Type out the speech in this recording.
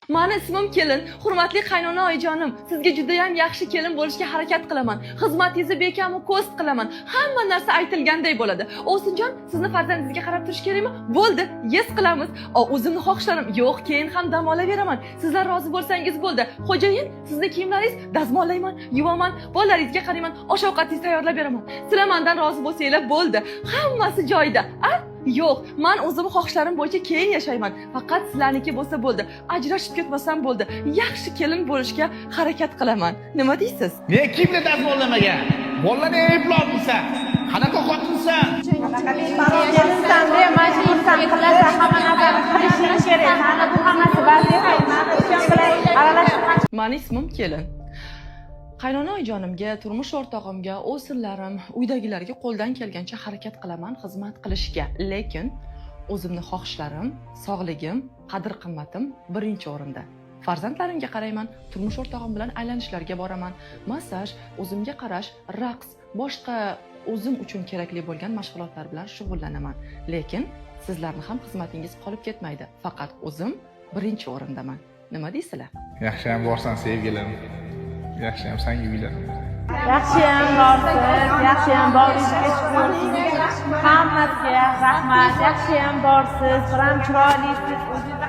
Mani ismim Kelin, hurmatli qaynona oyijonim. Sizga juda ham yaxshi kelin bo'lishga harakat qilaman. Xizmatingizni bekamu ko'st qilaman. Hamma narsa aytilganday bo'ladi. Ovsinjon, sizni farzandingizga qarab turish kerakmi? Bo'ldi, yes qilamiz. O'zimni xohishlarim yo'q, keyin ham dam olaveraman. Sizlar rozi bo'lsangiz bo'ldi. Xo'jayin, sizni kiyimlaringiz dazmollayman, yuvaman, bolalaringizga qarayman, osh-ovqatingizni tayyorlab beraman. Sizlar mendan rozi bo'lsanglar bo'ldi. Hammasi joyida. Yo'q, men o'zim xohishlarim bo'yicha keyin yashayman. Faqat sizlarniki bo'lsa bo'ldi. Ajrashib ketmasam bo'ldi. Yaxshi kelin bo'lishga harakat qilaman. Nima deysiz? Men kimni dazmollamagan? Bolalarni eplolmaysan. Qanaqa xotinsan? Kelinsan deb majbursan qilasan, hamma narsani qilishing kerak. Mana bu hammasi vazifa. Mana ishon bilan aralashib. Meni ismim Kelin. Qaynona oyijonimga, turmush o'rtog'imga, o'sirlarim, uydagilarga qo'ldan kelgancha harakat qilaman xizmat qilishga. Lekin o'zimni xohishlarim, sog'ligim, qadr-qimmatim birinchi o'rinda. Farzandlarimga qarayman, turmush o'rtog'im bilan aylanishlarga boraman, massaj, o'zimga qarash, raqs, boshqa o'zim uchun kerakli bo'lgan mashg'ulotlar bilan shug'ullanaman. Lekin sizlarning ham xizmatingiz qolib ketmaydi. Faqat o'zim birinchi o'rindaman. Nima deysizlar? Yaxshi ham borsan sevgilim. Yaxshi ham senga uylanim. Yaxshi ham borsiz, yaxshi ham boringizga shukur. Hammasiga rahmat. Yaxshi ham borsiz, biram chiroylisiz, o'zingizni